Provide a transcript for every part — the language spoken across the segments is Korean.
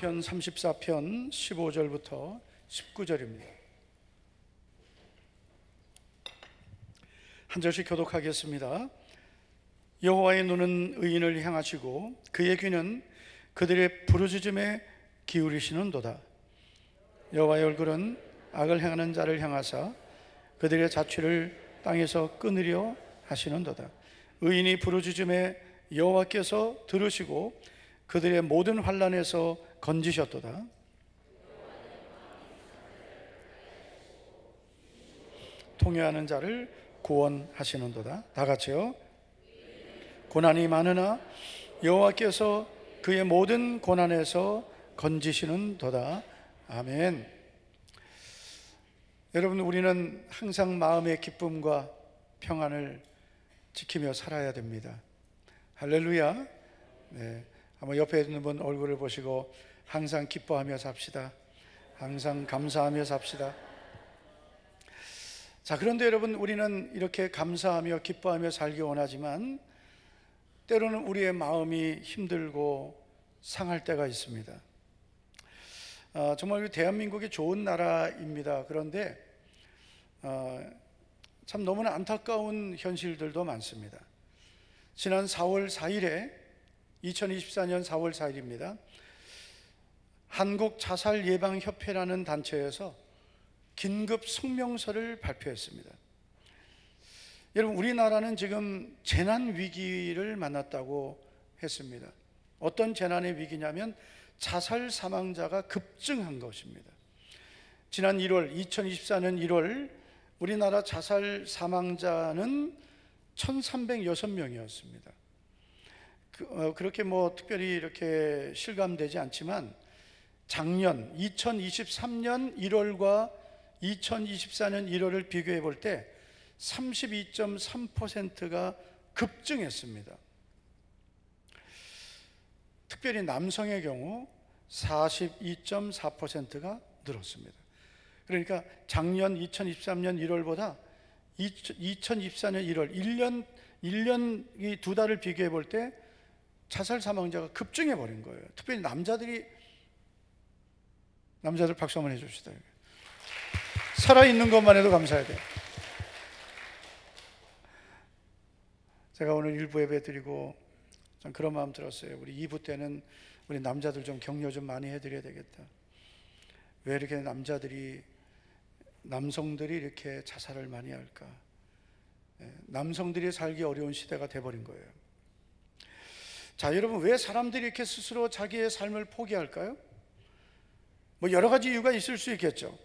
시편 34편 15절부터 19절입니다. 한 절씩 교독하겠습니다. 여호와의 눈은 의인을 향하시고 그의 귀는 그들의 부르짖음에 기울이시는도다. 여호와의 얼굴은 악을 행하는 자를 향하사 그들의 자취를 땅에서 끊으려 하시는도다. 의인이 부르짖음에 여호와께서 들으시고 그들의 모든 환난에서 건지셨도다. 통회하는 자를 구원하시는도다. 다 같이요. 고난이 많으나 여호와께서 그의 모든 고난에서 건지시는도다. 아멘. 여러분, 우리는 항상 마음의 기쁨과 평안을 지키며 살아야 됩니다. 할렐루야. 네. 한번 옆에 있는 분 얼굴을 보시고 항상 기뻐하며 삽시다. 항상 감사하며 삽시다. 자, 그런데 여러분, 우리는 이렇게 감사하며 기뻐하며 살기 원하지만 때로는 우리의 마음이 힘들고 상할 때가 있습니다. 정말 대한민국이 좋은 나라입니다. 그런데 참 너무나 안타까운 현실들도 많습니다. 지난 4월 4일에 2024년 4월 4일입니다. 한국자살예방협회라는 단체에서 긴급 성명서를 발표했습니다. 여러분, 우리나라는 지금 재난위기를 만났다고 했습니다. 어떤 재난의 위기냐면 자살 사망자가 급증한 것입니다. 지난 2024년 1월 우리나라 자살 사망자는 1306명이었습니다. 그렇게 특별히 이렇게 실감되지 않지만 작년 2023년 1월과 2024년 1월을 비교해 볼 때 32.3%가 급증했습니다. 특별히 남성의 경우 42.4%가 늘었습니다. 그러니까 작년 2023년 1월보다 2024년 1월 1년 이 두 달을 비교해 볼 때 자살 사망자가 급증해 버린 거예요. 특별히 남자들 박수 한번 해줍시다. 살아있는 것만 해도 감사해야 돼요. 제가 오늘 일부 예배 드리고 좀 그런 마음 들었어요. 우리 2부 때는 우리 남자들 좀 격려 좀 많이 해드려야 되겠다. 왜 이렇게 남성들이 이렇게 자살을 많이 할까? 남성들이 살기 어려운 시대가 돼버린 거예요. 자, 여러분, 왜 사람들이 이렇게 스스로 자기의 삶을 포기할까요? 여러 가지 이유가 있을 수 있겠죠.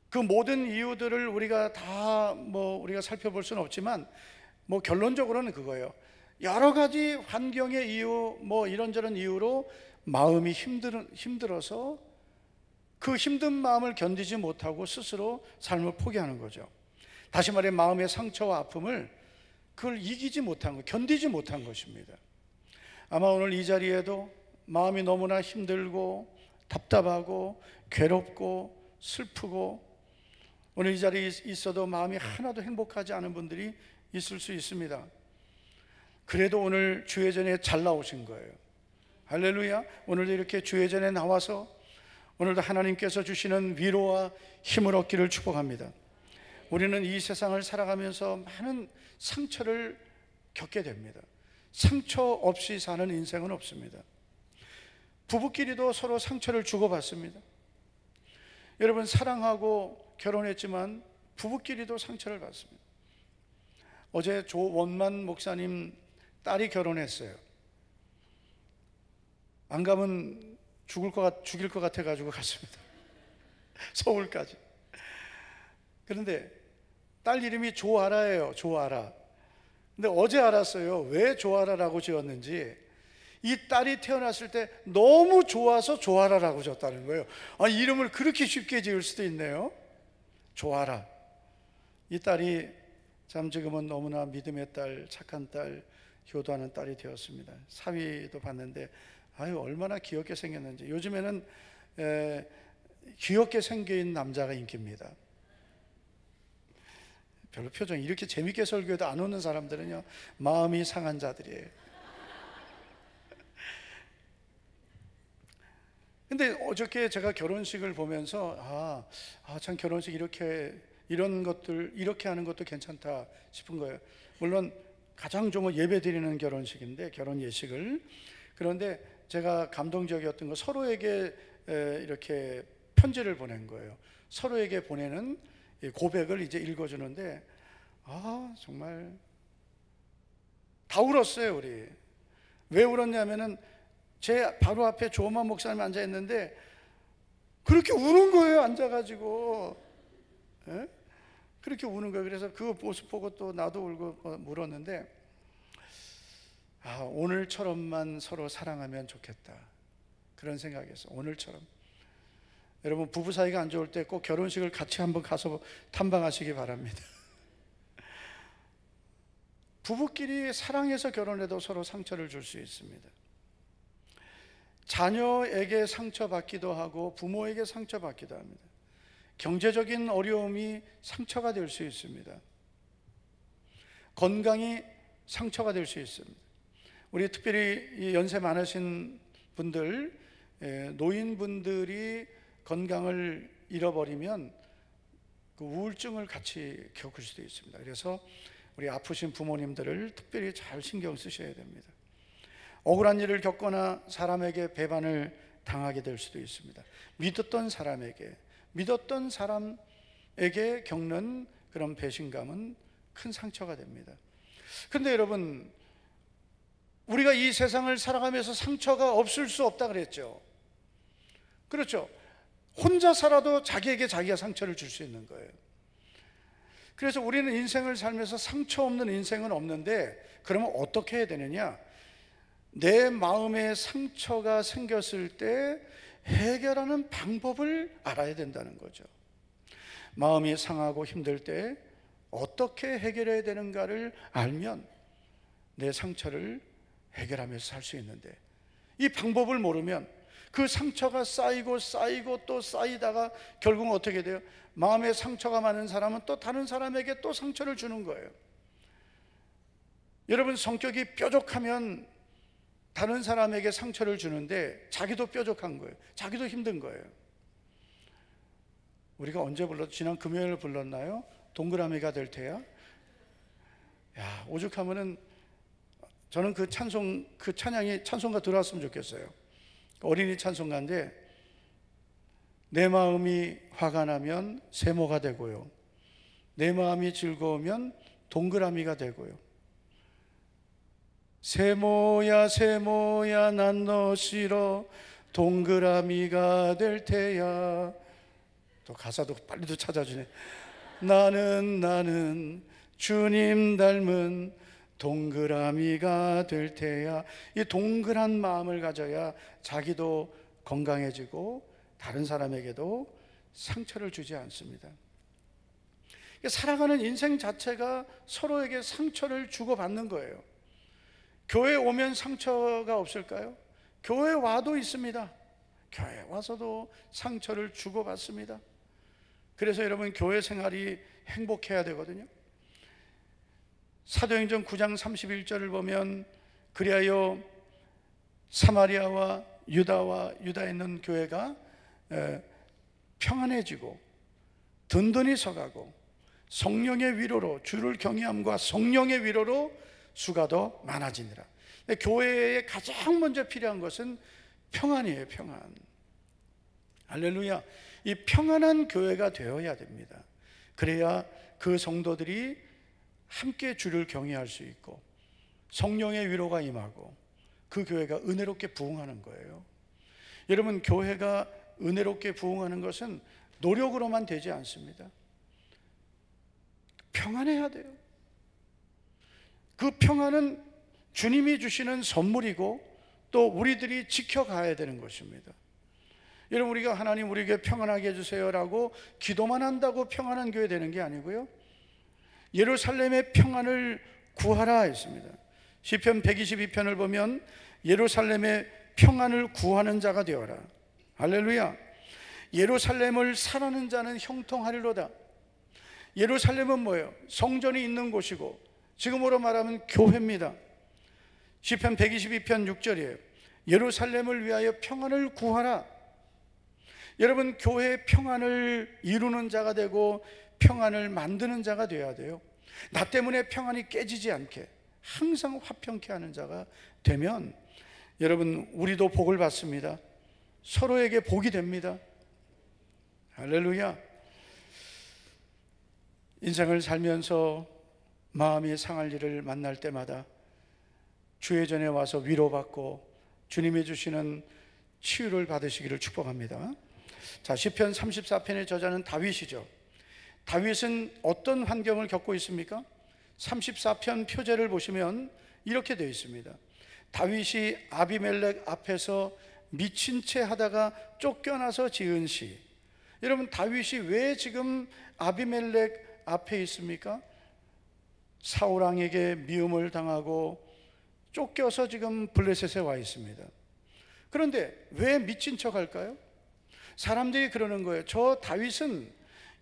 그 모든 이유들을 우리가 다 우리가 살펴볼 수는 없지만 결론적으로는 그거예요. 여러 가지 환경의 이유, 이런저런 이유로 마음이 힘들어서 그 힘든 마음을 견디지 못하고 스스로 삶을 포기하는 거죠. 다시 말해 마음의 상처와 아픔을 그걸 이기지 못한 것, 견디지 못한 것입니다. 아마 오늘 이 자리에도 마음이 너무나 힘들고 답답하고 괴롭고 슬프고 오늘 이 자리에 있어도 마음이 하나도 행복하지 않은 분들이 있을 수 있습니다. 그래도 오늘 주예전에 잘 나오신 거예요. 할렐루야. 오늘도 이렇게 주예전에 나와서 오늘도 하나님께서 주시는 위로와 힘을 얻기를 축복합니다. 우리는 이 세상을 살아가면서 많은 상처를 겪게 됩니다. 상처 없이 사는 인생은 없습니다. 부부끼리도 서로 상처를 주고받습니다. 여러분, 사랑하고 결혼했지만 부부끼리도 상처를 받습니다. 어제 조원만 목사님 딸이 결혼했어요. 안 가면 죽일 것 같아가지고 갔습니다. 서울까지. 그런데 딸 이름이 조아라예요. 조아라. 근데 어제 알았어요. 왜 조아라라고 지었는지. 이 딸이 태어났을 때 너무 좋아서 조아라라고 지었다는 거예요. 이름을 그렇게 쉽게 지을 수도 있네요. 조아라. 이 딸이 참 지금은 너무나 믿음의 딸, 착한 딸, 효도하는 딸이 되었습니다. 사위도 봤는데 얼마나 귀엽게 생겼는지. 요즘에는 귀엽게 생긴 남자가 인기입니다. 별로 표정이 이렇게 재밌게 설교해도 안 오는 사람들은요, 마음이 상한 자들이에요. 근데 어저께 제가 결혼식을 보면서 참 결혼식 이런 것들 이렇게 하는 것도 괜찮다 싶은 거예요. 물론 가장 좋은 건 예배 드리는 결혼식인데, 결혼 예식을. 그런데 제가 감동적이었던 거, 서로에게 이렇게 편지를 보낸 거예요. 서로에게 보내는 고백을 이제 읽어주는데, 정말 다 울었어요. 우리 왜 울었냐면은 제 바로 앞에 조만 목사님 앉아 있는데 그렇게 우는 거예요. 앉아가지고. 예? 그렇게 우는 거예요. 그래서 그 모습 보고 또 나도 울고 울었는데, 오늘처럼만 서로 사랑하면 좋겠다, 그런 생각이었어요. 오늘처럼. 여러분, 부부 사이가 안 좋을 때 꼭 결혼식을 같이 한번 가서 탐방하시기 바랍니다. 부부끼리 사랑해서 결혼해도 서로 상처를 줄 수 있습니다. 자녀에게 상처받기도 하고 부모에게 상처받기도 합니다. 경제적인 어려움이 상처가 될 수 있습니다. 건강이 상처가 될 수 있습니다. 우리 특별히 연세 많으신 분들, 노인분들이 건강을 잃어버리면 그 우울증을 같이 겪을 수도 있습니다. 그래서 우리 아프신 부모님들을 특별히 잘 신경 쓰셔야 됩니다. 억울한 일을 겪거나 사람에게 배반을 당하게 될 수도 있습니다. 믿었던 사람에게 겪는 그런 배신감은 큰 상처가 됩니다. 그런데 여러분, 우리가 이 세상을 살아가면서 상처가 없을 수 없다 그랬죠. 그렇죠. 혼자 살아도 자기에게 자기가 상처를 줄 수 있는 거예요. 그래서 우리는 인생을 살면서 상처 없는 인생은 없는데, 그러면 어떻게 해야 되느냐? 내 마음에 상처가 생겼을 때 해결하는 방법을 알아야 된다는 거죠. 마음이 상하고 힘들 때 어떻게 해결해야 되는가를 알면 내 상처를 해결하면서 살 수 있는데, 이 방법을 모르면 그 상처가 쌓이고 또 쌓이다가 결국은 어떻게 돼요? 마음에 상처가 많은 사람은 또 다른 사람에게 또 상처를 주는 거예요. 여러분, 성격이 뾰족하면 다른 사람에게 상처를 주는데 자기도 뾰족한 거예요. 자기도 힘든 거예요. 우리가 언제 지난 금요일 불렀나요? 동그라미가 될 테야. 오죽하면은 저는 그 찬양이 찬송가 들어왔으면 좋겠어요. 어린이 찬송가인데, 내 마음이 화가 나면 세모가 되고요, 내 마음이 즐거우면 동그라미가 되고요. 세모야 세모야 난 너 싫어 동그라미가 될 테야. 또 가사도 빨리도 찾아주네. 나는 주님 닮은 동그라미가 될 테야. 이 동그란 마음을 가져야 자기도 건강해지고 다른 사람에게도 상처를 주지 않습니다. 살아가는 인생 자체가 서로에게 상처를 주고받는 거예요. 교회 오면 상처가 없을까요? 교회 와도 있습니다. 교회 와서도 상처를 주고받습니다. 그래서 여러분, 교회 생활이 행복해야 되거든요. 사도행전 9장 31절을 보면, 그리하여 사마리아와 유다에 있는 교회가 평안해지고 든든히 서가고 성령의 위로로, 주를 경외함과 성령의 위로로 수가 더 많아지니라. 교회에 가장 먼저 필요한 것은 평안이에요. 평안. 할렐루야. 이 평안한 교회가 되어야 됩니다. 그래야 그 성도들이 함께 주를 경외할 수 있고 성령의 위로가 임하고 그 교회가 은혜롭게 부흥하는 거예요. 여러분, 교회가 은혜롭게 부흥하는 것은 노력으로만 되지 않습니다. 평안해야 돼요. 그 평안은 주님이 주시는 선물이고 또 우리들이 지켜가야 되는 것입니다. 여러분, 우리가 하나님 우리에게 평안하게 해주세요라고 기도만 한다고 평안한 교회 되는 게 아니고요, 예루살렘의 평안을 구하라 했습니다. 시편 122편을 보면 예루살렘의 평안을 구하는 자가 되어라. 할렐루야. 예루살렘을 사랑하는 자는 형통하리로다. 예루살렘은 뭐예요? 성전이 있는 곳이고 지금으로 말하면 교회입니다. 시편 122편 6절이에요. 예루살렘을 위하여 평안을 구하라. 여러분, 교회의 평안을 이루는 자가 되고 평안을 만드는 자가 되어야 돼요. 나 때문에 평안이 깨지지 않게 항상 화평케 하는 자가 되면 여러분, 우리도 복을 받습니다. 서로에게 복이 됩니다. 할렐루야. 인생을 살면서 마음이 상할 일을 만날 때마다 주의 전에 와서 위로받고 주님이 주시는 치유를 받으시기를 축복합니다. 자, 시편 34편의 저자는 다윗이죠. 다윗은 어떤 환경을 겪고 있습니까? 34편 표제를 보시면 이렇게 되어 있습니다. 다윗이 아비멜렉 앞에서 미친 채 하다가 쫓겨나서 지은 시. 여러분, 다윗이 왜 지금 아비멜렉 앞에 있습니까? 사울 왕에게 미움을 당하고 쫓겨서 지금 블레셋에 와 있습니다. 그런데 왜 미친 척 할까요? 사람들이 그러는 거예요. 저 다윗은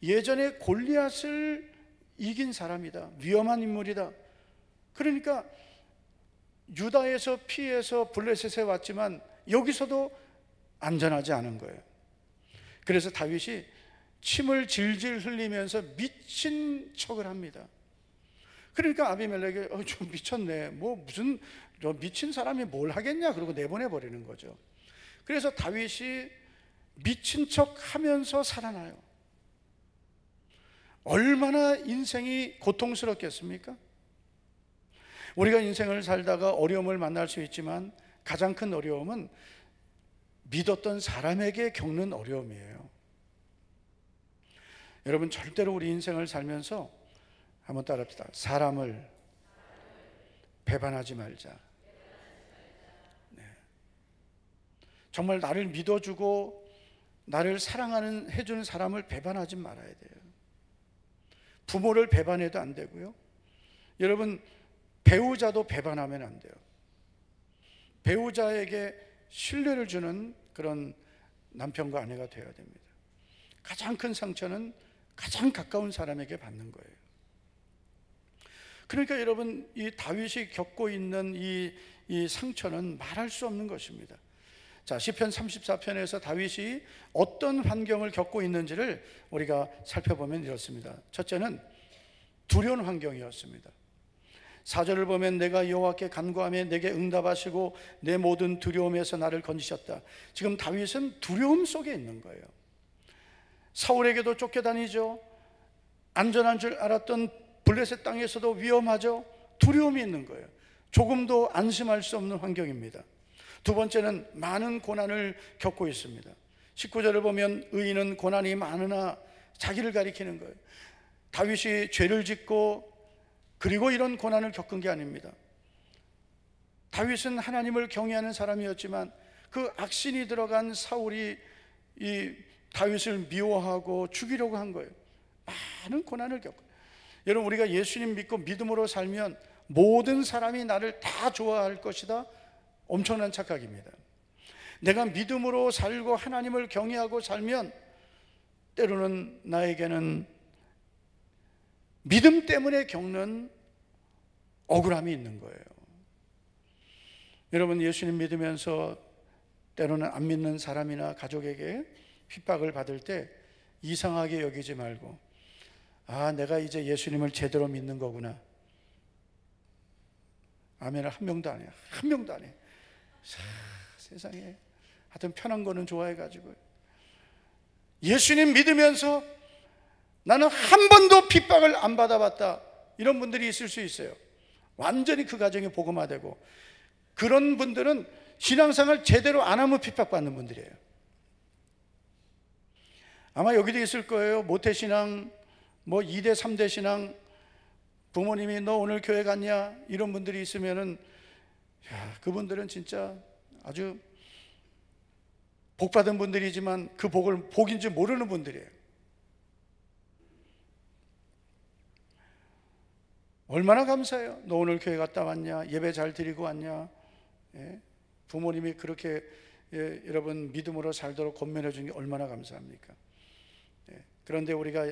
예전에 골리앗을 이긴 사람이다. 위험한 인물이다. 그러니까 유다에서 피해서 블레셋에 왔지만 여기서도 안전하지 않은 거예요. 그래서 다윗이 침을 질질 흘리면서 미친 척을 합니다. 그러니까 아비멜렉이 좀 미쳤네. 뭐 무슨 저 미친 사람이 뭘 하겠냐. 그러고 내보내버리는 거죠. 그래서 다윗이 미친 척 하면서 살아나요. 얼마나 인생이 고통스럽겠습니까? 우리가 인생을 살다가 어려움을 만날 수 있지만 가장 큰 어려움은 믿었던 사람에게 겪는 어려움이에요. 여러분, 절대로 우리 인생을 살면서 한번 따라합시다. 사람을 배반하지 말자. 네. 정말 나를 믿어주고 나를 사랑하는 해주는 사람을 배반하지 말아야 돼요. 부모를 배반해도 안 되고요. 여러분, 배우자도 배반하면 안 돼요. 배우자에게 신뢰를 주는 그런 남편과 아내가 되어야 됩니다. 가장 큰 상처는 가장 가까운 사람에게 받는 거예요. 그러니까 여러분, 이 다윗이 겪고 있는 이 상처는 말할 수 없는 것입니다. 자, 시편 34편에서 다윗이 어떤 환경을 겪고 있는지를 우리가 살펴보면 이렇습니다. 첫째는 두려운 환경이었습니다. 4절을 보면 내가 여호와께 간구하며 내게 응답하시고 내 모든 두려움에서 나를 건지셨다. 지금 다윗은 두려움 속에 있는 거예요. 사울에게도 쫓겨다니죠. 안전한 줄 알았던 블레셋 땅에서도 위험하죠. 두려움이 있는 거예요. 조금도 안심할 수 없는 환경입니다. 두 번째는 많은 고난을 겪고 있습니다. 19절을 보면 의인은 고난이 많으나 자기를 가리키는 거예요. 다윗이 죄를 짓고 그리고 이런 고난을 겪은 게 아닙니다. 다윗은 하나님을 경외하는 사람이었지만 그 악신이 들어간 사울이 이 다윗을 미워하고 죽이려고 한 거예요. 많은 고난을 겪고. 여러분, 우리가 예수님 믿고 믿음으로 살면 모든 사람이 나를 다 좋아할 것이다. 엄청난 착각입니다. 내가 믿음으로 살고 하나님을 경외하고 살면 때로는 나에게는 믿음 때문에 겪는 억울함이 있는 거예요. 여러분, 예수님 믿으면서 때로는 안 믿는 사람이나 가족에게 핍박을 받을 때 이상하게 여기지 말고, 아, 내가 이제 예수님을 제대로 믿는 거구나. 아멘을 한 명도 안 해요. 한 명도 안 해. 세상에 하여튼 편한 거는 좋아해가지고 예수님 믿으면서 나는 한 번도 핍박을 안 받아봤다, 이런 분들이 있을 수 있어요. 완전히 그 가정이 복음화되고, 그런 분들은 신앙생활 제대로 안 하면 핍박받는 분들이에요. 아마 여기도 있을 거예요. 모태신앙, 뭐 2대 3대 신앙, 부모님이 너 오늘 교회 갔냐, 이런 분들이 있으면은, 야, 그분들은 진짜 아주 복받은 분들이지만 그 복을 복인지 모르는 분들이에요. 얼마나 감사해요. 너 오늘 교회 갔다 왔냐, 예배 잘 드리고 왔냐. 예? 부모님이 그렇게 여러분 믿음으로 살도록 권면해 주는 게 얼마나 감사합니까? 예. 그런데 우리가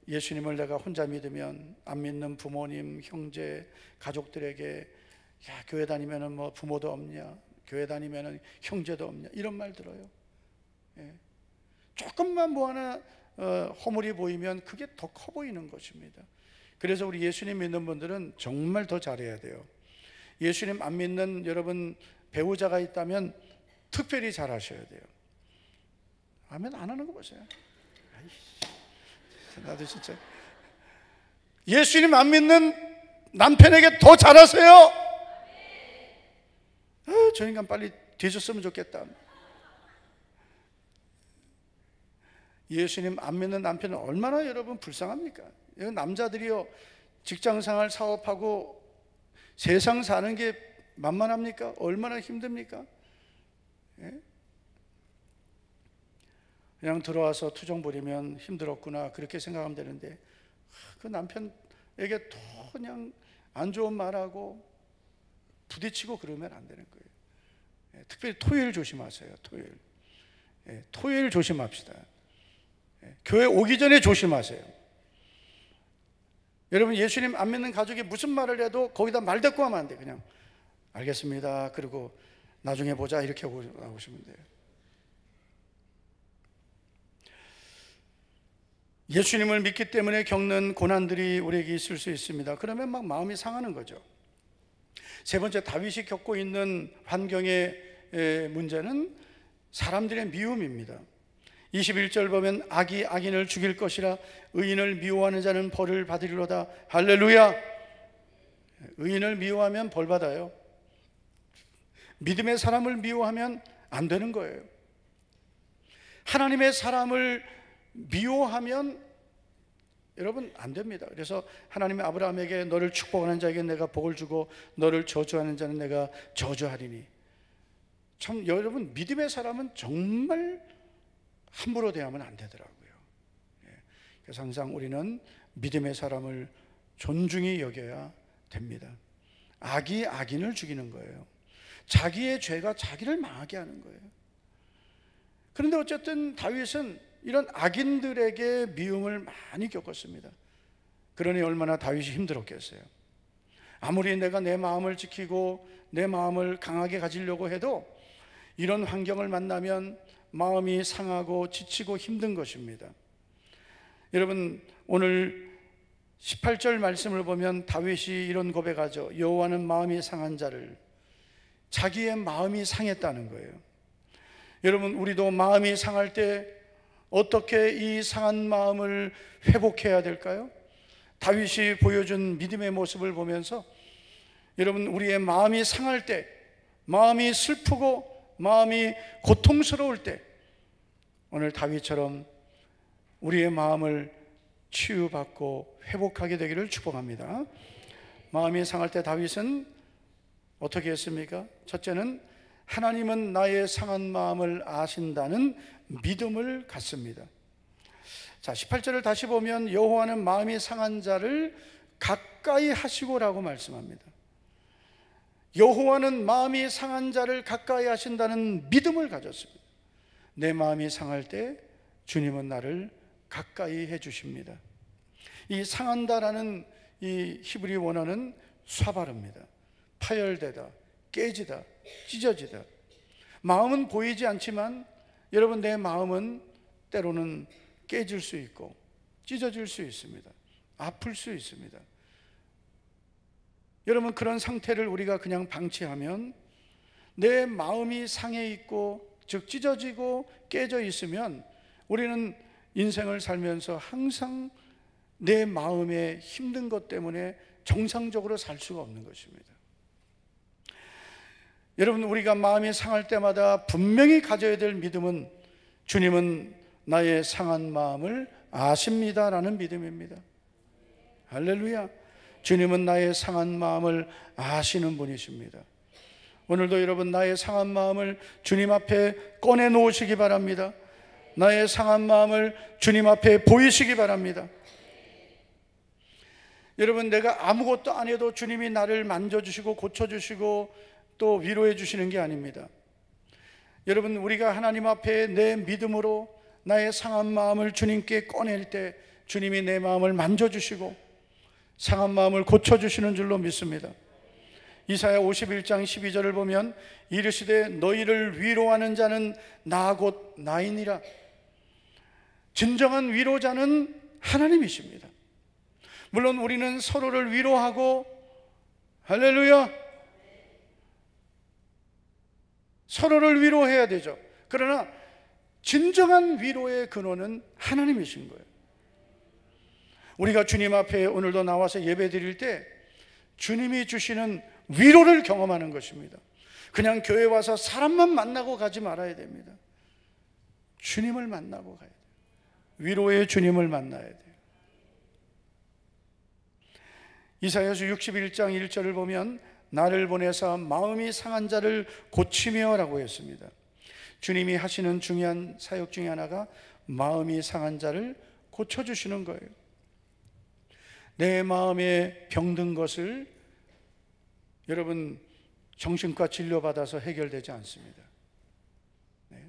예수님을 내가 혼자 믿으면 안 믿는 부모님, 형제, 가족들에게 야, 교회 다니면은 뭐 부모도 없냐, 교회 다니면은 형제도 없냐, 이런 말 들어요. 예. 조금만 뭐 하나 허물이 보이면 그게 더 커 보이는 것입니다. 그래서 우리 예수님 믿는 분들은 정말 더 잘해야 돼요. 예수님 안 믿는 여러분 배우자가 있다면 특별히 잘하셔야 돼요. 아멘 안 하는 거 보세요. 아이씨, 나도 진짜 예수님 안 믿는 남편에게 더 잘하세요. 저 인간 빨리 뒤졌으면 좋겠다. 예수님 안 믿는 남편은 얼마나 여러분 불쌍합니까? 남자들이요 직장생활 사업하고 세상 사는 게 만만합니까? 얼마나 힘듭니까? 예? 그냥 들어와서 투정 부리면 힘들었구나 그렇게 생각하면 되는데 그 남편에게 또 그냥 안 좋은 말하고 부딪히고 그러면 안 되는 거예요. 예, 특별히 토요일 조심하세요. 토요일. 예, 토요일 조심합시다. 예, 교회 오기 전에 조심하세요. 여러분 예수님 안 믿는 가족이 무슨 말을 해도 거기다 말 대꾸 하면 안 돼요. 그냥 알겠습니다. 그리고 나중에 보자 이렇게 하고 나오시면 돼요. 예수님을 믿기 때문에 겪는 고난들이 우리에게 있을 수 있습니다. 그러면 막 마음이 상하는 거죠. 세 번째, 다윗이 겪고 있는 환경의 문제는 사람들의 미움입니다. 21절 보면 악이 악인을 죽일 것이라 의인을 미워하는 자는 벌을 받으리로다. 할렐루야. 의인을 미워하면 벌 받아요. 믿음의 사람을 미워하면 안 되는 거예요. 하나님의 사람을 미워하면 여러분 안 됩니다. 그래서 하나님이 아브라함에게 너를 축복하는 자에게 내가 복을 주고 너를 저주하는 자는 내가 저주하리니. 참 여러분 믿음의 사람은 정말 함부로 대하면 안 되더라고요. 그래서 항상 우리는 믿음의 사람을 존중히 여겨야 됩니다. 악이 악인을 죽이는 거예요. 자기의 죄가 자기를 망하게 하는 거예요. 그런데 어쨌든 다윗은 이런 악인들에게 미움을 많이 겪었습니다. 그러니 얼마나 다윗이 힘들었겠어요. 아무리 내가 내 마음을 지키고 내 마음을 강하게 가지려고 해도 이런 환경을 만나면 마음이 상하고 지치고 힘든 것입니다. 여러분 오늘 18절 말씀을 보면 다윗이 이런 고백하죠. 여호와는 마음이 상한 자를, 자기의 마음이 상했다는 거예요. 여러분 우리도 마음이 상할 때 어떻게 이 상한 마음을 회복해야 될까요? 다윗이 보여준 믿음의 모습을 보면서 여러분 우리의 마음이 상할 때, 마음이 슬프고 마음이 고통스러울 때 오늘 다윗처럼 우리의 마음을 치유받고 회복하게 되기를 축복합니다. 마음이 상할 때 다윗은 어떻게 했습니까? 첫째는 하나님은 나의 상한 마음을 아신다는 믿음을 갖습니다. 자, 18절을 다시 보면 여호와는 마음이 상한 자를 가까이 하시고라고 말씀합니다. 여호와는 마음이 상한 자를 가까이 하신다는 믿음을 가졌습니다. 내 마음이 상할 때 주님은 나를 가까이 해 주십니다. 이 상한다라는 이 히브리 원어는 쏴바릅니다. 파열되다, 깨지다, 찢어지다. 마음은 보이지 않지만 여러분 내 마음은 때로는 깨질 수 있고 찢어질 수 있습니다. 아플 수 있습니다. 여러분 그런 상태를 우리가 그냥 방치하면 내 마음이 상해 있고 즉 찢어지고 깨져 있으면 우리는 인생을 살면서 항상 내 마음에 힘든 것 때문에 정상적으로 살 수가 없는 것입니다. 여러분 우리가 마음이 상할 때마다 분명히 가져야 될 믿음은 주님은 나의 상한 마음을 아십니다라는 믿음입니다. 할렐루야. 주님은 나의 상한 마음을 아시는 분이십니다. 오늘도 여러분 나의 상한 마음을 주님 앞에 꺼내 놓으시기 바랍니다. 나의 상한 마음을 주님 앞에 보이시기 바랍니다. 여러분 내가 아무것도 안 해도 주님이 나를 만져주시고 고쳐주시고 또 위로해 주시는 게 아닙니다. 여러분 우리가 하나님 앞에 내 믿음으로 나의 상한 마음을 주님께 꺼낼 때 주님이 내 마음을 만져주시고 상한 마음을 고쳐주시는 줄로 믿습니다. 이사야 51장 12절을 보면 이르시되 너희를 위로하는 자는 나 곧 나이니라. 진정한 위로자는 하나님이십니다. 물론 우리는 서로를 위로하고, 할렐루야, 서로를 위로해야 되죠. 그러나 진정한 위로의 근원은 하나님이신 거예요. 우리가 주님 앞에 오늘도 나와서 예배 드릴 때 주님이 주시는 위로를 경험하는 것입니다. 그냥 교회 와서 사람만 만나고 가지 말아야 됩니다. 주님을 만나고 가야 돼요. 위로의 주님을 만나야 돼요. 이사야서 61장 1절을 보면 나를 보내사 마음이 상한 자를 고치며 라고 했습니다. 주님이 하시는 중요한 사역 중에 하나가 마음이 상한 자를 고쳐주시는 거예요. 내 마음에 병든 것을 여러분 정신과 진료받아서 해결되지 않습니다. 네.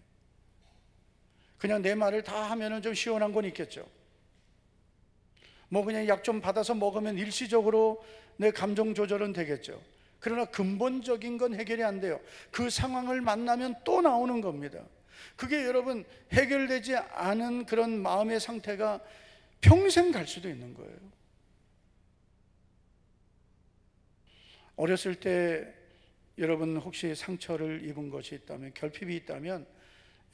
그냥 내 말을 다 하면은 좀 시원한 건 있겠죠. 뭐 그냥 약 좀 받아서 먹으면 일시적으로 내 감정 조절은 되겠죠. 그러나 근본적인 건 해결이 안 돼요. 그 상황을 만나면 또 나오는 겁니다. 그게 여러분 해결되지 않은 그런 마음의 상태가 평생 갈 수도 있는 거예요. 어렸을 때 여러분 혹시 상처를 입은 것이 있다면, 결핍이 있다면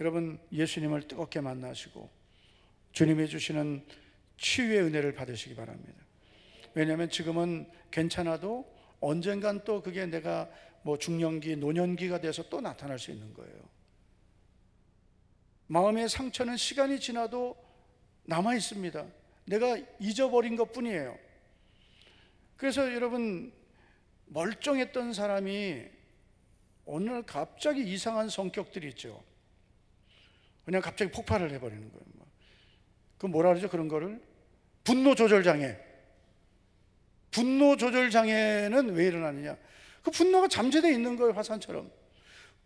여러분 예수님을 뜨겁게 만나시고 주님이 주시는 치유의 은혜를 받으시기 바랍니다. 왜냐하면 지금은 괜찮아도 언젠간 또 그게 내가 뭐 중년기, 노년기가 돼서 또 나타날 수 있는 거예요. 마음의 상처는 시간이 지나도 남아 있습니다. 내가 잊어버린 것 뿐이에요. 그래서 여러분 멀쩡했던 사람이 어느 날 갑자기 이상한 성격들이 있죠. 그냥 갑자기 폭발을 해버리는 거예요. 그 뭐라 그러죠? 그런 거를 분노 조절 장애. 분노 조절 장애는 왜 일어나느냐? 그 분노가 잠재되어 있는 거예요. 화산처럼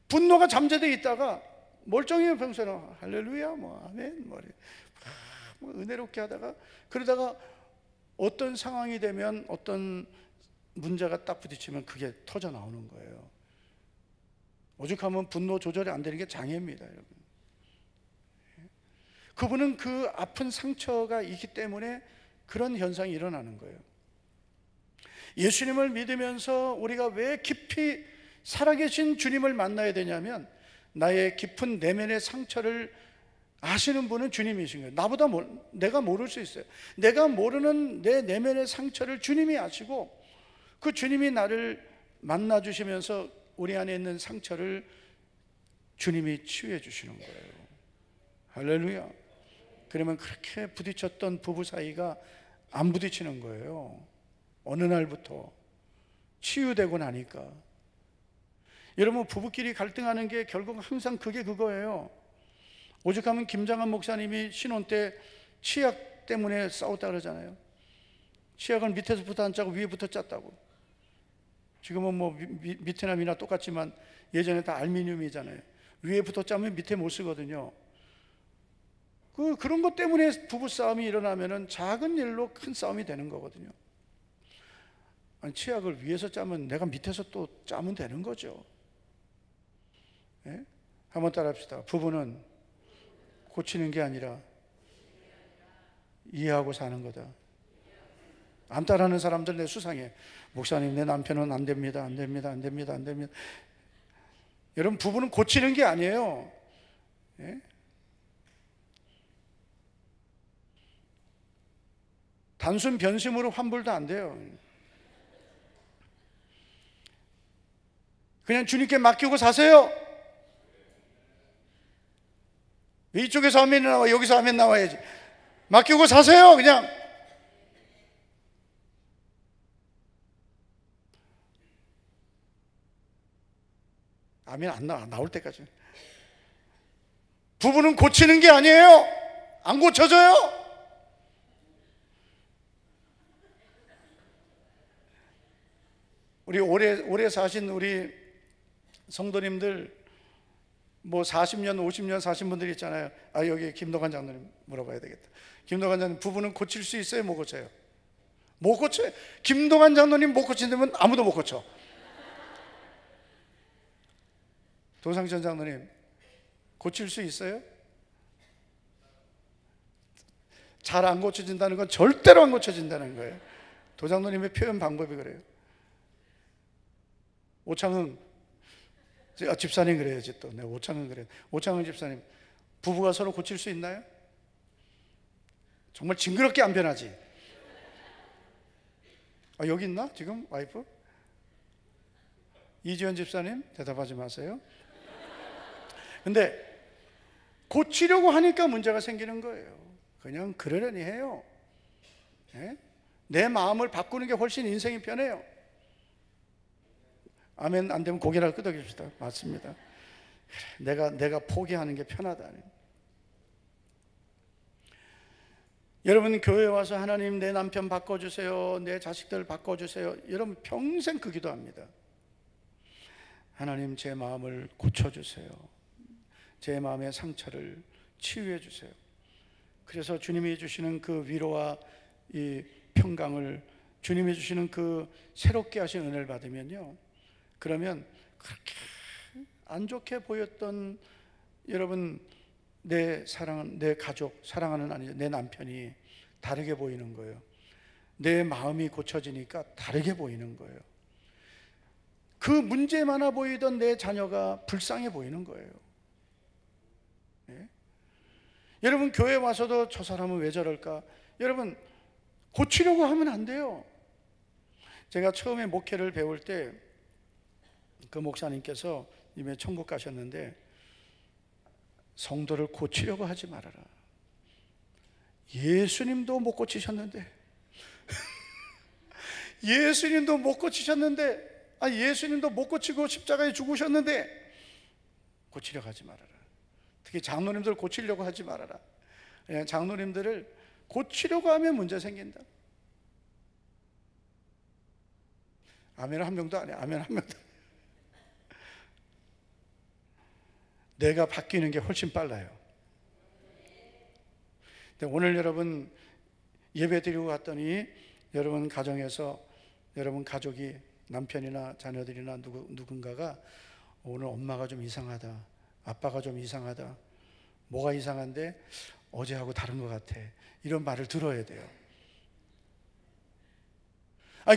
분노가 잠재되어 있다가 멀쩡해요. 평소에는 할렐루야 뭐 아멘 뭐 은혜롭게 하다가, 그러다가 어떤 상황이 되면 어떤 문제가 딱 부딪히면 그게 터져 나오는 거예요. 오죽하면 분노 조절이 안 되는 게 장애입니다, 여러분. 그분은 그 아픈 상처가 있기 때문에 그런 현상이 일어나는 거예요. 예수님을 믿으면서 우리가 왜 깊이 살아계신 주님을 만나야 되냐면, 나의 깊은 내면의 상처를 아시는 분은 주님이신 거예요. 나보다 내가 모를 수 있어요. 내가 모르는 내 내면의 상처를 주님이 아시고, 그 주님이 나를 만나 주시면서 우리 안에 있는 상처를 주님이 치유해 주시는 거예요. 할렐루야. 그러면 그렇게 부딪혔던 부부 사이가 안 부딪히는 거예요. 어느 날부터 치유되고 나니까. 여러분, 부부끼리 갈등하는 게 결국 항상 그거예요. 오죽하면 김장한 목사님이 신혼 때 치약 때문에 싸웠다 그러잖아요. 치약을 밑에서부터 안 짜고 위에부터 짰다고. 지금은 뭐 밑이나 위나 똑같지만 예전에 다 알루미늄이잖아요. 위에부터 짜면 밑에 못 쓰거든요. 그런 것 때문에 부부싸움이 일어나면은 작은 일로 큰 싸움이 되는 거거든요. 아니, 치약을 위에서 짜면 내가 밑에서 또 짜면 되는 거죠. 예? 한번 따라 합시다. 부부는 고치는 게 아니라 이해하고 사는 거다. 안 따라하는 사람들 내 수상해. 목사님, 내 남편은 안 됩니다. 안 됩니다. 안 됩니다. 안 됩니다. 여러분, 부부는 고치는 게 아니에요. 예? 단순 변심으로 환불도 안 돼요. 그냥 주님께 맡기고 사세요. 왜 이쪽에서 아멘 나와, 여기서 아멘 나와야지. 맡기고 사세요. 그냥 아멘 안 나올 때까지. 부부는 고치는 게 아니에요. 안 고쳐져요. 우리 오래 사신 우리 성도님들, 뭐 40년, 50년 사신 분들이 있잖아요. 여기 김도관 장로님 물어봐야 되겠다. 김도관 장로님, 부부는 고칠 수 있어요? 못 고쳐요? 못 고쳐요. 김도관 장로님 못 고친다면 아무도 못 고쳐. 도상천 장로님, 고칠 수 있어요? 잘 안 고쳐진다는 건 절대로 안 고쳐진다는 거예요. 도장로님의 표현 방법이 그래요. 오창흥 집사님 그래야지 또. 네, 오창흥 그래요. 오창흥 집사님, 부부가 서로 고칠 수 있나요? 정말 징그럽게 안 변하지. 여기 있나 지금 와이프? 이지연 집사님 대답하지 마세요. 근데 고치려고 하니까 문제가 생기는 거예요. 그냥 그러려니 해요. 네? 내 마음을 바꾸는 게 훨씬 인생이 편해요. 아멘. 안 되면 고개를 끄덕입시다. 맞습니다. 내가 포기하는 게 편하다. 여러분, 교회에 와서 하나님 내 남편 바꿔주세요, 내 자식들 바꿔주세요, 여러분 평생 그 기도합니다. 하나님 제 마음을 고쳐주세요, 제 마음의 상처를 치유해 주세요. 그래서 주님이 주시는 그 위로와 이 평강을, 주님이 주시는 그 새롭게 하신 은혜를 받으면요, 그러면 그렇게 안 좋게 보였던 여러분 내 사랑은, 내 가족, 사랑하는 아니죠, 내 남편이 다르게 보이는 거예요. 내 마음이 고쳐지니까 다르게 보이는 거예요. 그 문제 많아 보이던 내 자녀가 불쌍해 보이는 거예요. 네? 여러분, 교회 와서도 저 사람은 왜 저럴까? 여러분, 고치려고 하면 안 돼요. 제가 처음에 목회를 배울 때 그 목사님께서 이미 천국 가셨는데, 성도를 고치려고 하지 말아라. 예수님도 못 고치셨는데 예수님도 못 고치셨는데, 예수님도 못 고치고 십자가에 죽으셨는데 고치려고 하지 말아라. 특히 장로님들 고치려고 하지 말아라. 장로님들을 고치려고 하면 문제 생긴다. 아멘 한 명도 안 해. 아멘 한 명도. 내가 바뀌는 게 훨씬 빨라요. 근데 오늘 여러분 예배 드리고 갔더니 여러분 가정에서, 여러분 가족이, 남편이나 자녀들이나 누군가가 오늘 엄마가 좀 이상하다, 아빠가 좀 이상하다, 뭐가 이상한데 어제하고 다른 것 같아, 이런 말을 들어야 돼요.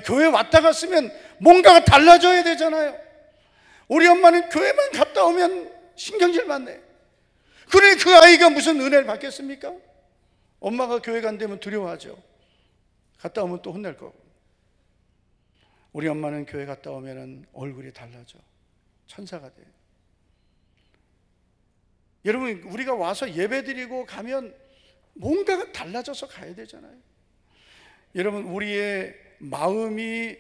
교회 왔다 갔으면 뭔가가 달라져야 되잖아요. 우리 엄마는 교회만 갔다 오면 신경질 많네. 그래, 그 아이가 무슨 은혜를 받겠습니까? 엄마가 교회 간다면 두려워하죠. 갔다 오면 또 혼낼 거고. 우리 엄마는 교회 갔다 오면 얼굴이 달라져. 천사가 돼. 여러분, 우리가 와서 예배 드리고 가면 뭔가가 달라져서 가야 되잖아요. 여러분, 우리의 마음이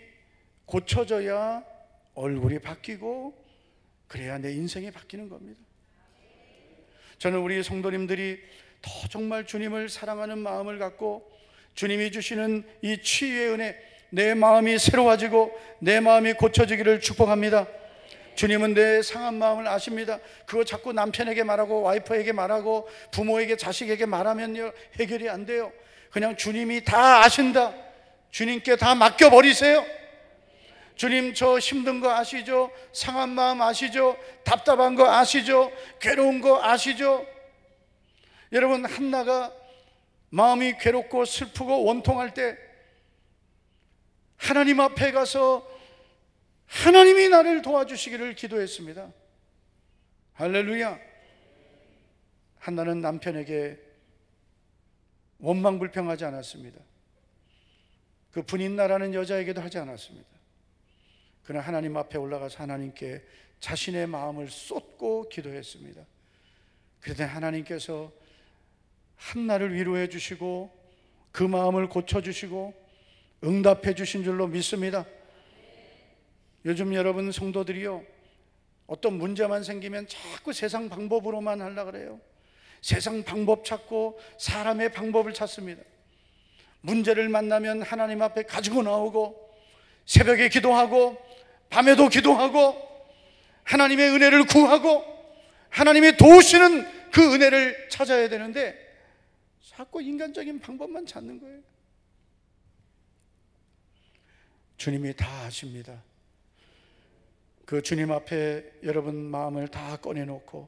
고쳐져야 얼굴이 바뀌고, 그래야 내 인생이 바뀌는 겁니다. 저는 우리 성도님들이 더 정말 주님을 사랑하는 마음을 갖고 주님이 주시는 이 치유의 은혜, 내 마음이 새로워지고 내 마음이 고쳐지기를 축복합니다. 주님은 내 상한 마음을 아십니다. 그거 자꾸 남편에게 말하고 와이프에게 말하고 부모에게, 자식에게 말하면요, 해결이 안 돼요. 그냥 주님이 다 아신다, 주님께 다 맡겨버리세요. 주님, 저 힘든 거 아시죠? 상한 마음 아시죠? 답답한 거 아시죠? 괴로운 거 아시죠? 여러분, 한나가 마음이 괴롭고 슬프고 원통할 때 하나님 앞에 가서 하나님이 나를 도와주시기를 기도했습니다. 할렐루야. 한나는 남편에게 원망불평하지 않았습니다. 그 분인나라는 여자에게도 하지 않았습니다. 그는 하나님 앞에 올라가서 하나님께 자신의 마음을 쏟고 기도했습니다. 그랬더니 하나님께서 한나를 위로해 주시고 그 마음을 고쳐주시고 응답해 주신 줄로 믿습니다. 요즘 여러분 성도들이요, 어떤 문제만 생기면 자꾸 세상 방법으로만 하려고 그래요. 세상 방법 찾고 사람의 방법을 찾습니다. 문제를 만나면 하나님 앞에 가지고 나오고 새벽에 기도하고 밤에도 기도하고 하나님의 은혜를 구하고 하나님이 도우시는 그 은혜를 찾아야 되는데 자꾸 인간적인 방법만 찾는 거예요. 주님이 다 아십니다. 그 주님 앞에 여러분 마음을 다 꺼내놓고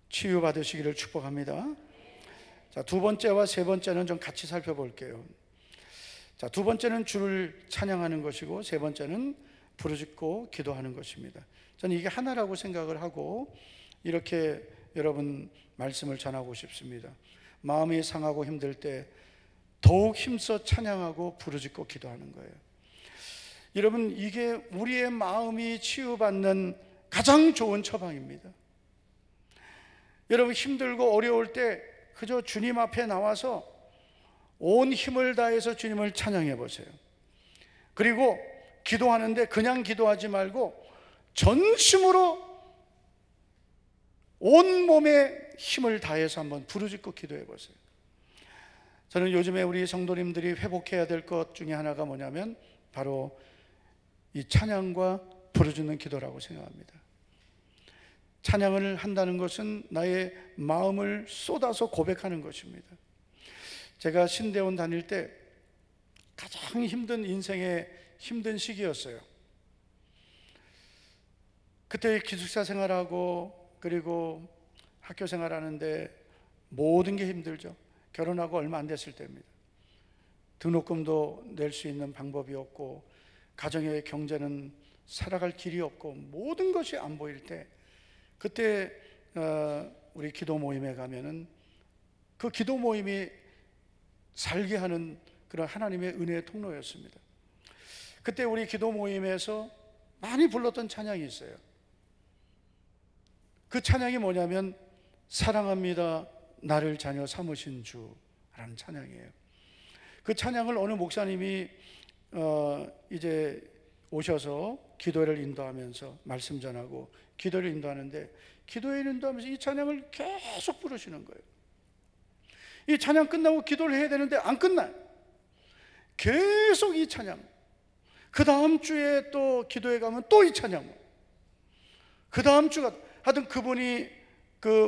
치유받으시기를 축복합니다. 자, 두 번째와 세 번째는 좀 같이 살펴볼게요. 자, 두 번째는 주를 찬양하는 것이고 세 번째는 부르짖고 기도하는 것입니다. 저는 이게 하나라고 생각을 하고 이렇게 여러분 말씀을 전하고 싶습니다. 마음이 상하고 힘들 때 더욱 힘써 찬양하고 부르짖고 기도하는 거예요. 여러분, 이게 우리의 마음이 치유받는 가장 좋은 처방입니다. 여러분, 힘들고 어려울 때 그저 주님 앞에 나와서 온 힘을 다해서 주님을 찬양해 보세요. 그리고 기도하는데 그냥 기도하지 말고 전심으로 온몸에 힘을 다해서 한번 부르짖고 기도해 보세요. 저는 요즘에 우리 성도님들이 회복해야 될 것 중에 하나가 뭐냐면 바로 이 찬양과 부르짖는 기도라고 생각합니다. 찬양을 한다는 것은 나의 마음을 쏟아서 고백하는 것입니다. 제가 신대원 다닐 때 가장 힘든 인생의 힘든 시기였어요. 그때 기숙사 생활하고 그리고 학교 생활하는데 모든 게 힘들죠. 결혼하고 얼마 안 됐을 때입니다. 등록금도 낼 수 있는 방법이 없고 가정의 경제는 살아갈 길이 없고 모든 것이 안 보일 때 그때 우리 기도 모임에 가면은 그 기도 모임이 살게 하는 그런 하나님의 은혜의 통로였습니다. 그때 우리 기도 모임에서 많이 불렀던 찬양이 있어요. 그 찬양이 뭐냐면 사랑합니다 나를 자녀 삼으신 주라는 찬양이에요. 그 찬양을 어느 목사님이 이제 오셔서 기도회를 인도하면서 말씀 전하고 기도를 인도하는데 기도회 인도하면서 이 찬양을 계속 부르시는 거예요. 이 찬양 끝나고 기도를 해야 되는데 안 끝나요. 계속 이 찬양. 그 다음 주에 또 기도회 가면 또 이 찬양. 그 다음 주가 하여튼 그분이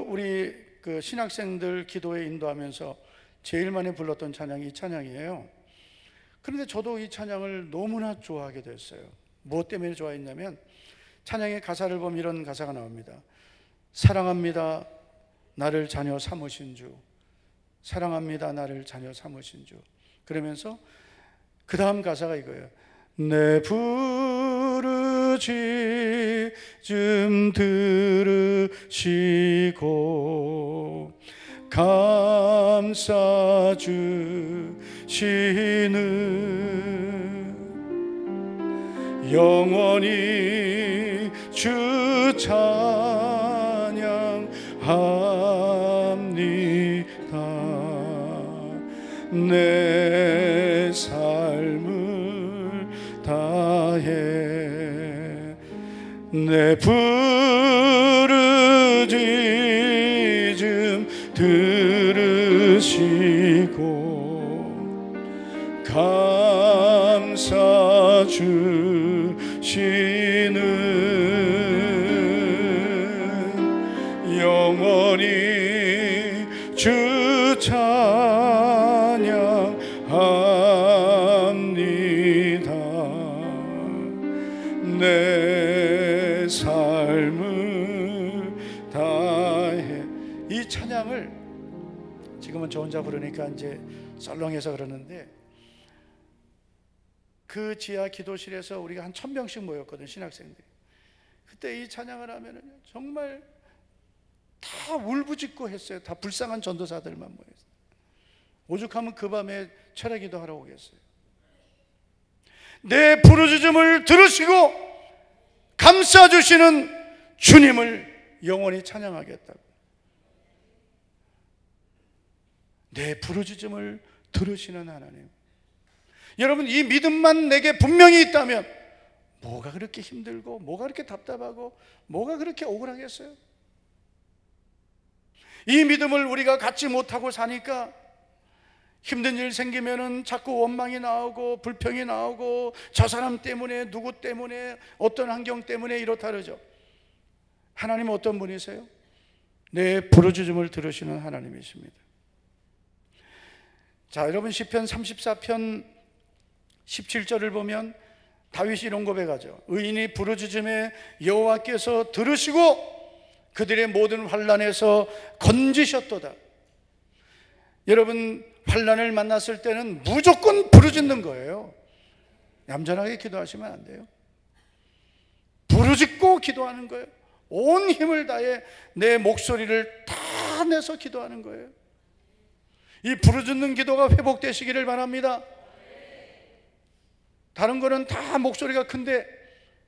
우리 신학생들 기도회 인도하면서 제일 많이 불렀던 찬양이 이 찬양이에요. 그런데 저도 이 찬양을 너무나 좋아하게 됐어요. 무엇 때문에 좋아했냐면 찬양의 가사를 보면 이런 가사가 나옵니다. 사랑합니다 나를 자녀 삼으신 주, 사랑합니다 나를 자녀 삼으신 주. 그러면서 그 다음 가사가 이거예요. 내 부르짖음 들으시고 감싸 주시는 영원히 주 찬양합니다. 내 삶을 다해 내 부르짖음 들으시고 감싸 주시는 영원히 주 찬양합니다. 내 삶을 다해. 이 찬양을 지금은 저 혼자 부르니까 이제 썰렁해서 그러는데 그 지하 기도실에서 우리가 한 1000명씩 모였거든, 신학생들이. 그때 이 찬양을 하면은 정말 다 울부짖고 했어요. 다 불쌍한 전도사들만 모였어요. 오죽하면 그 밤에 철야기도 하러 오겠어요. 내 부르짖음을 들으시고 감싸주시는 주님을 영원히 찬양하겠다고. 내 부르짖음을 들으시는 하나님. 여러분, 이 믿음만 내게 분명히 있다면 뭐가 그렇게 힘들고 뭐가 그렇게 답답하고 뭐가 그렇게 억울하겠어요? 이 믿음을 우리가 갖지 못하고 사니까 힘든 일 생기면은 자꾸 원망이 나오고 불평이 나오고 저 사람 때문에 누구 때문에 어떤 환경 때문에 이렇다 그러죠. 하나님은 어떤 분이세요? 내 부르짖음을 들으시는 하나님이십니다. 자, 여러분, 시편 34편 17절을 보면 다윗이 이런 고백하죠. 의인이 부르짖음에 여호와께서 들으시고 그들의 모든 환난에서 건지셨도다. 여러분 환난을 만났을 때는 무조건 부르짖는 거예요. 얌전하게 기도하시면 안 돼요. 부르짖고 기도하는 거예요. 온 힘을 다해 내 목소리를 다 내서 기도하는 거예요. 이 부르짖는 기도가 회복되시기를 바랍니다. 다른 거는 다 목소리가 큰데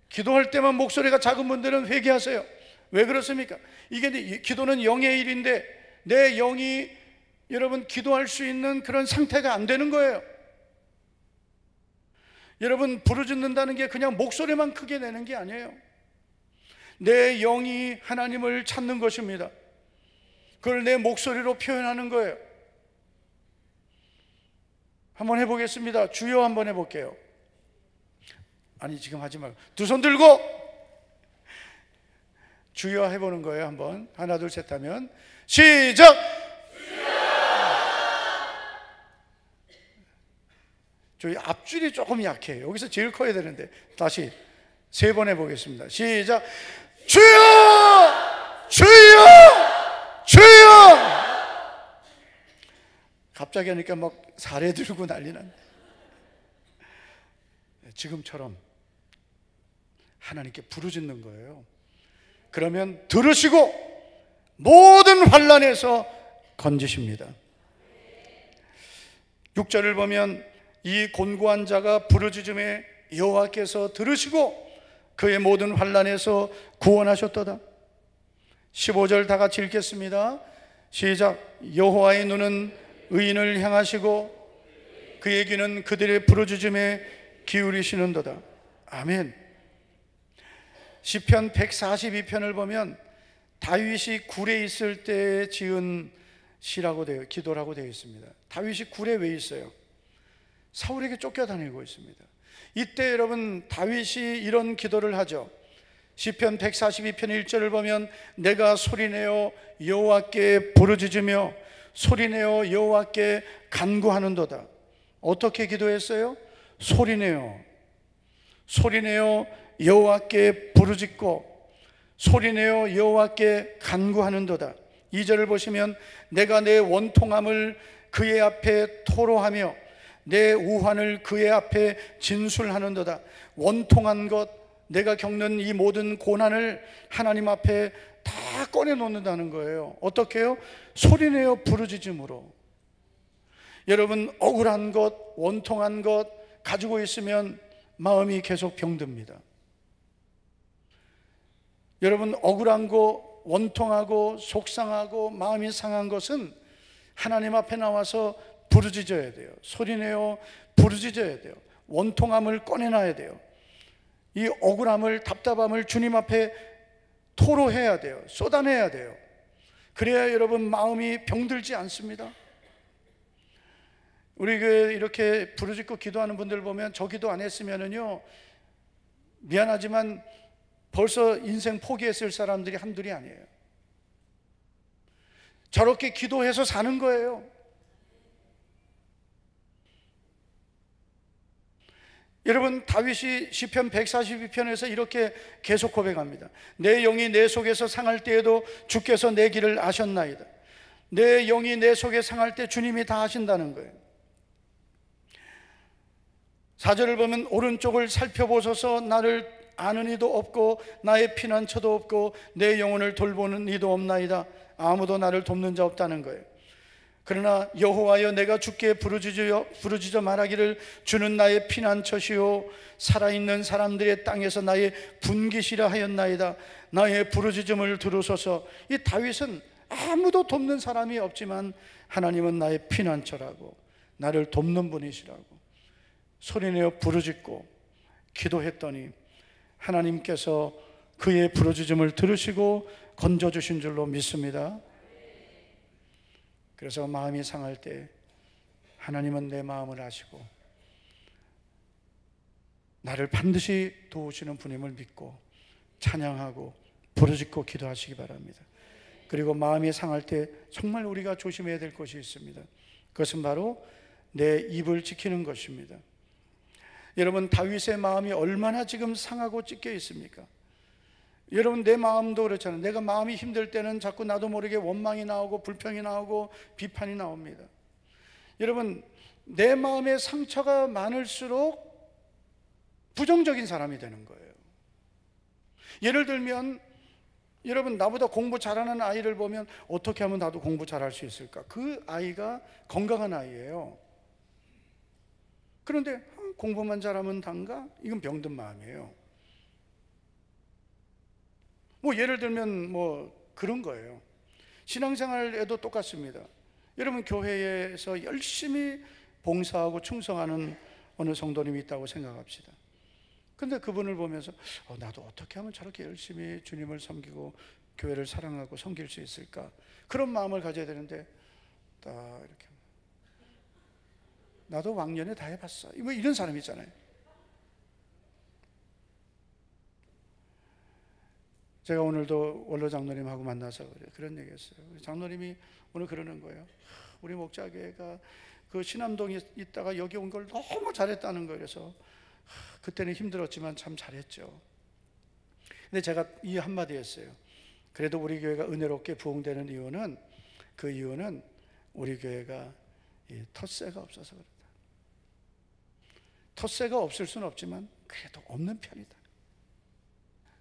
기도할 때만 목소리가 작은 분들은 회개하세요. 왜 그렇습니까? 이게 기도는 영의 일인데 내 영이 여러분 기도할 수 있는 그런 상태가 안 되는 거예요. 여러분 부르짖는다는 게 그냥 목소리만 크게 내는 게 아니에요. 내 영이 하나님을 찾는 것입니다. 그걸 내 목소리로 표현하는 거예요. 한번 해보겠습니다. 주여 한번 해볼게요. 아니 지금 하지 말고 두 손 들고 주여 해보는 거예요. 한번 하나 둘 셋 하면 시작. 저희 앞줄이 조금 약해요. 여기서 제일 커야 되는데 다시 3번 해보겠습니다. 시작. 주여! 주여! 주여! 갑자기 하니까 막 사례 들고 난리 났네. 지금처럼 하나님께 부르짖는 거예요. 그러면 들으시고 모든 환난에서 건지십니다. 6절을 보면 이 곤고한 자가 부르짖음에 여호와께서 들으시고 그의 모든 환난에서 구원하셨도다. 15절 다 같이 읽겠습니다. 시작. 여호와의 눈은 의인을 향하시고 그의 귀는 그들의 부르짖음에 기울이시는도다. 아멘. 시편 142편을 보면 다윗이 굴에 있을 때 지은 시라고 되어 기도라고 되어 있습니다. 다윗이 굴에 왜 있어요? 사울에게 쫓겨다니고 있습니다. 이때 여러분 다윗이 이런 기도를 하죠. 시편 142편 1절을 보면 내가 소리내어 여호와께 부르짖으며 소리내어 여호와께 간구하는도다. 어떻게 기도했어요? 소리내어 여호와께 부르짖고 소리내어 여호와께 간구하는도다. 2절을 보시면 내가 내 원통함을 그의 앞에 토로하며 내 우환을 그의 앞에 진술하는도다. 원통한 것, 내가 겪는 이 모든 고난을 하나님 앞에 다 꺼내놓는다는 거예요. 어떻게 해요? 소리내어 부르짖음으로. 여러분 억울한 것, 원통한 것 가지고 있으면 마음이 계속 병듭니다. 여러분 억울한 거, 원통하고 속상하고 마음이 상한 것은 하나님 앞에 나와서 부르짖어야 돼요. 소리내어 부르짖어야 돼요. 원통함을 꺼내놔야 돼요. 이 억울함을, 답답함을 주님 앞에 토로해야 돼요. 쏟아내야 돼요. 그래야 여러분 마음이 병들지 않습니다. 우리 이렇게 부르짖고 기도하는 분들 보면 저 기도 안 했으면은요 미안하지만 벌써 인생 포기했을 사람들이 한둘이 아니에요. 저렇게 기도해서 사는 거예요. 여러분 다윗이 시편 142편에서 이렇게 계속 고백합니다. 내 영이 내 속에서 상할 때에도 주께서 내 길을 아셨나이다. 내 영이 내 속에 상할 때 주님이 다 하신다는 거예요. 4절을 보면 오른쪽을 살펴보소서. 나를 아는 이도 없고 나의 피난처도 없고 내 영혼을 돌보는 이도 없나이다. 아무도 나를 돕는 자 없다는 거예요. 그러나 여호와여 내가 주께 부르짖어 말하기를 주는 나의 피난처시요 살아있는 사람들의 땅에서 나의 분기시라 하였나이다. 나의 부르짖음을 들으소서. 이 다윗은 아무도 돕는 사람이 없지만 하나님은 나의 피난처라고 나를 돕는 분이시라고 소리내어 부르짖고 기도했더니 하나님께서 그의 부르짖음을 들으시고 건져주신 줄로 믿습니다. 그래서 마음이 상할 때 하나님은 내 마음을 아시고 나를 반드시 도우시는 분임을 믿고 찬양하고 부르짖고 기도하시기 바랍니다. 그리고 마음이 상할 때 정말 우리가 조심해야 될 것이 있습니다. 그것은 바로 내 입을 지키는 것입니다. 여러분 다윗의 마음이 얼마나 지금 상하고 찢겨 있습니까? 여러분 내 마음도 그렇잖아요. 내가 마음이 힘들 때는 자꾸 나도 모르게 원망이 나오고 불평이 나오고 비판이 나옵니다. 여러분, 내 마음에 상처가 많을수록 부정적인 사람이 되는 거예요. 예를 들면 여러분, 나보다 공부 잘하는 아이를 보면 어떻게 하면 나도 공부 잘할 수 있을까? 그 아이가 건강한 아이예요. 그런데 공부만 잘하면 단가? 이건 병든 마음이에요. 뭐 예를 들면 뭐 그런 거예요. 신앙생활에도 똑같습니다. 여러분, 교회에서 열심히 봉사하고 충성하는 어느 성도님이 있다고 생각합시다. 근데 그분을 보면서 나도 어떻게 하면 저렇게 열심히 주님을 섬기고 교회를 사랑하고 섬길 수 있을까? 그런 마음을 가져야 되는데 딱 이렇게 나도 왕년에 다 해봤어, 뭐 이런 사람이 있잖아요. 제가 오늘도 원로 장로님하고 만나서 그런 얘기했어요. 장로님이 오늘 그러는 거예요. 우리 목자교회가 그 신암동에 있다가 여기 온 걸 너무 잘했다는 거예요. 그래서 그때는 힘들었지만 참 잘했죠. 근데 제가 이 한마디 했어요. 그래도 우리 교회가 은혜롭게 부흥되는 이유는, 그 이유는 우리 교회가 이 텃세가 없어서 그렇다. 텃세가 없을 수는 없지만 그래도 없는 편이다.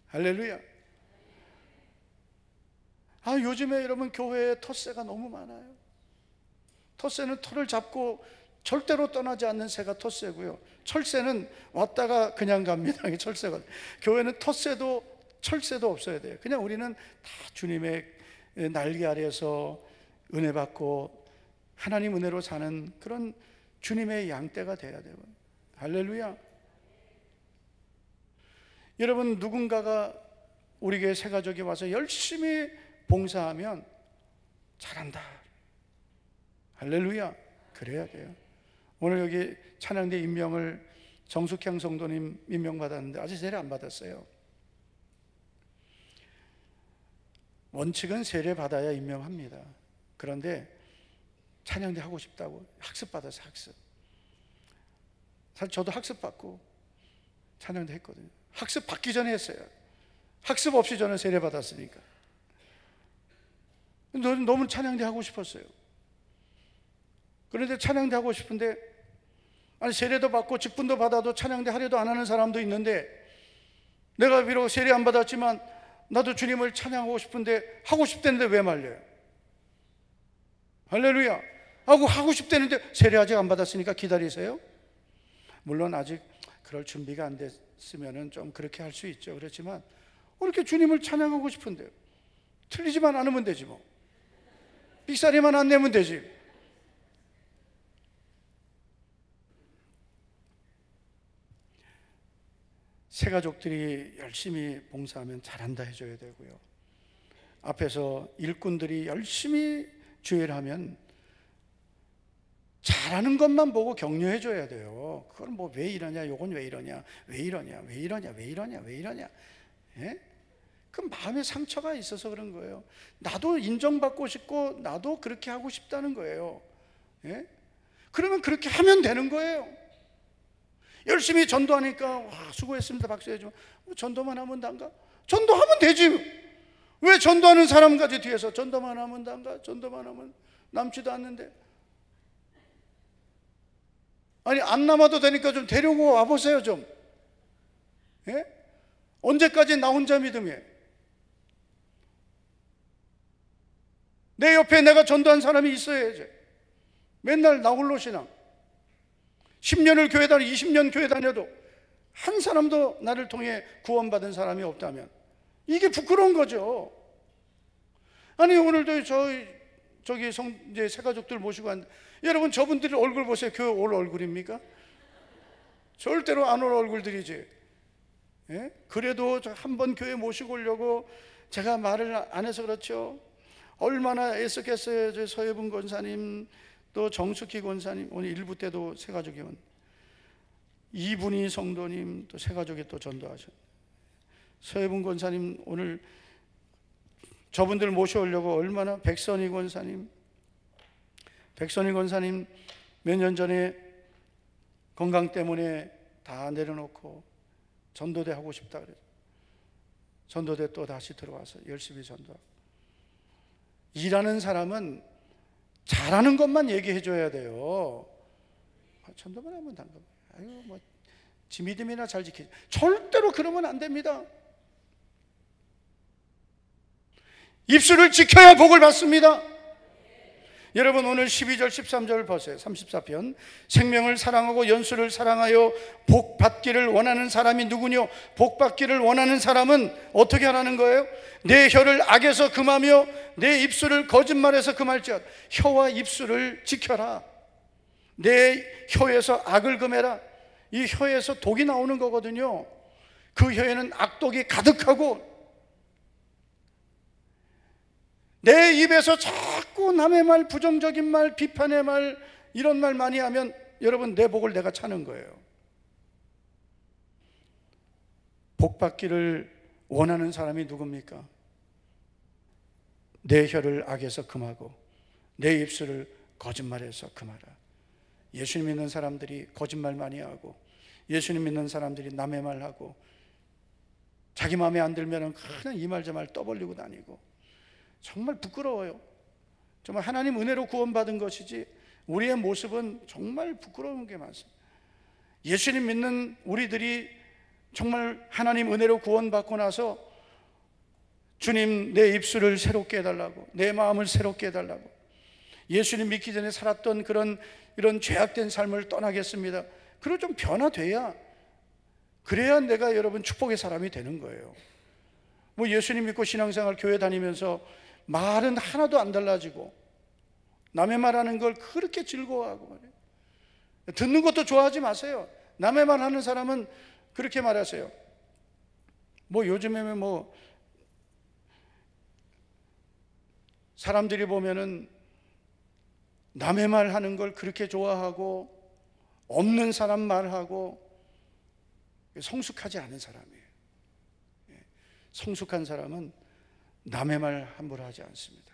할렐루야. 요즘에 여러분, 교회에 텃세가 너무 많아요. 텃세는 털을 잡고 절대로 떠나지 않는 새가 텃세고요, 철새는 왔다가 그냥 갑니다. 철새가. 교회는 텃세도 철새도 없어야 돼요. 그냥 우리는 다 주님의 날개 아래에서 은혜 받고 하나님 은혜로 사는 그런 주님의 양떼가 돼야 돼요. 할렐루야. 여러분, 누군가가 우리 교회 새가족이 와서 열심히 봉사하면 잘한다. 할렐루야. 그래야 돼요. 오늘 여기 찬양대 임명을 정숙향 성도님 임명받았는데 아직 세례 안 받았어요. 원칙은 세례 받아야 임명합니다. 그런데 찬양대 하고 싶다고 학습받아서 학습. 사실 저도 학습받고 찬양대 했거든요. 학습 받기 전에 했어요. 학습 없이 저는 세례 받았으니까. 너무 찬양대 하고 싶었어요. 그런데 찬양대 하고 싶은데, 아니 세례도 받고 직분도 받아도 찬양대 하려도 안 하는 사람도 있는데, 내가 비록 세례 안 받았지만 나도 주님을 찬양하고 싶은데 하고 싶다는데 왜 말려요? 할렐루야. 하고 싶다는데 세례 아직 안 받았으니까 기다리세요? 물론 아직 그럴 준비가 안 됐으면 좀 그렇게 할 수 있죠. 그렇지만 이렇게 주님을 찬양하고 싶은데요, 틀리지만 않으면 되지 뭐. 삑사리만 안 내면 되지. 새가족들이 열심히 봉사하면 잘한다 해줘야 되고요, 앞에서 일꾼들이 열심히 주의를 하면 잘하는 것만 보고 격려해줘야 돼요. 그건 뭐 왜 이러냐, 요건 왜 이러냐, 왜 이러냐, 왜 이러냐, 왜 이러냐, 왜 이러냐. 예? 그 마음에 상처가 있어서 그런 거예요. 나도 인정받고 싶고 나도 그렇게 하고 싶다는 거예요. 예? 그러면 그렇게 하면 되는 거예요. 열심히 전도하니까 와, 수고했습니다 박수 해주면 전도만 하면 단가? 전도하면 되지. 왜 전도하는 사람까지 뒤에서 전도만 하면 단가? 전도만 하면 남지도 않는데. 아니 안 남아도 되니까 좀 데리고 와보세요 좀. 예? 언제까지 나 혼자 믿음이에요? 내 옆에 내가 전도한 사람이 있어야지. 맨날 나 홀로 신앙. 10년을 교회 다니 20년 교회 다녀도 한 사람도 나를 통해 구원받은 사람이 없다면 이게 부끄러운 거죠. 아니 오늘도 저기 이제 새가족들 모시고 왔는데, 여러분 저분들 얼굴 보세요. 교회 올 얼굴입니까? 절대로 안 올 얼굴들이지. 예? 그래도 한 번 교회 모시고 오려고 제가 말을 안 해서 그렇죠. 얼마나 애썼겠어요. 저 서예분 권사님, 또 정숙희 권사님, 오늘 일부 때도 새가족이 온 이분이 성도님, 또 새가족이 또 전도하셨. 서예분 권사님 오늘 저분들 모셔오려고 얼마나, 백선희 권사님 몇 년 전에 건강 때문에 다 내려놓고 전도대 하고 싶다 그래서 전도대 또 다시 들어와서 열심히 전도하고. 일하는 사람은 잘하는 것만 얘기해 줘야 돼요. 전도만 하면 단가. 아유, 뭐 지 믿음이나 잘 지키지. 절대로 그러면 안 됩니다. 입술을 지켜야 복을 받습니다. 여러분, 오늘 12절 13절 보세요. 34편. 생명을 사랑하고 연수를 사랑하여 복 받기를 원하는 사람이 누구뇨? 복 받기를 원하는 사람은 어떻게 하라는 거예요? 내 혀를 악에서 금하며 내 입술을 거짓말에서 금할지어다. 혀와 입술을 지켜라. 내 혀에서 악을 금해라. 이 혀에서 독이 나오는 거거든요. 그 혀에는 악독이 가득하고, 내 입에서 자꾸 남의 말, 부정적인 말, 비판의 말, 이런 말 많이 하면 여러분, 내 복을 내가 차는 거예요. 복 받기를 원하는 사람이 누굽니까? 내 혀를 악에서 금하고 내 입술을 거짓말에서 금하라. 예수님 믿는 사람들이 거짓말 많이 하고, 예수님 믿는 사람들이 남의 말하고, 자기 마음에 안 들면 그냥 이 말 저 말 떠벌리고 다니고, 정말 부끄러워요. 정말 하나님 은혜로 구원받은 것이지 우리의 모습은 정말 부끄러운 게 많습니다. 예수님 믿는 우리들이 정말 하나님 은혜로 구원받고 나서 주님, 내 입술을 새롭게 해달라고, 내 마음을 새롭게 해달라고, 예수님 믿기 전에 살았던 이런 죄악된 삶을 떠나겠습니다. 그리고 좀 변화돼야, 그래야 내가 여러분 축복의 사람이 되는 거예요. 뭐 예수님 믿고 신앙생활 교회 다니면서 말은 하나도 안 달라지고 남의 말하는 걸 그렇게 즐거워하고 말이에요. 듣는 것도 좋아하지 마세요. 남의 말하는 사람은 그렇게 말하세요. 뭐 요즘에 뭐 사람들이 보면은 남의 말하는 걸 그렇게 좋아하고, 없는 사람 말하고, 성숙하지 않은 사람이에요. 성숙한 사람은 남의 말 함부로 하지 않습니다.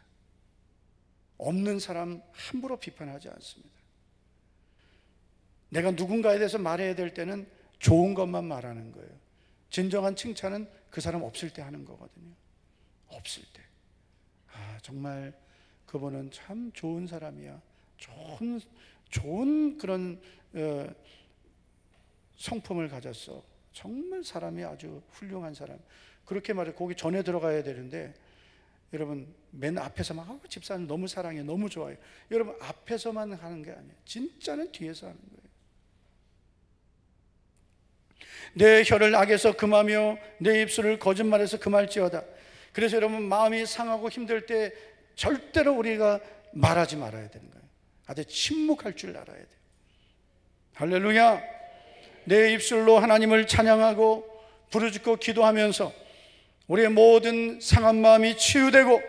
없는 사람 함부로 비판하지 않습니다. 내가 누군가에 대해서 말해야 될 때는 좋은 것만 말하는 거예요. 진정한 칭찬은 그 사람 없을 때 하는 거거든요. 없을 때. 아, 정말 그분은 참 좋은 사람이야. 좋은 그런 성품을 가졌어. 정말 사람이 아주 훌륭한 사람. 그렇게 말해 거기 전에 들어가야 되는데, 여러분 맨 앞에서만 집사님 너무 사랑해, 너무 좋아해. 여러분 앞에서만 하는 게 아니에요. 진짜는 뒤에서 하는 거예요. 내 혀를 악에서 금하며 내 입술을 거짓말에서 금할지어다. 그래서 여러분, 마음이 상하고 힘들 때 절대로 우리가 말하지 말아야 되는 거예요. 아주 침묵할 줄 알아야 돼요. 할렐루야. 내 입술로 하나님을 찬양하고 부르짖고 기도하면서 우리의 모든 상한 마음이 치유되고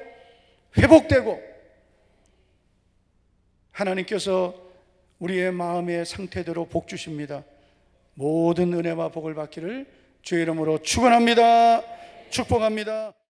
회복되고, 하나님께서 우리의 마음의 상태대로 복 주십니다. 모든 은혜와 복을 받기를 주의 이름으로 축원합니다. 축복합니다.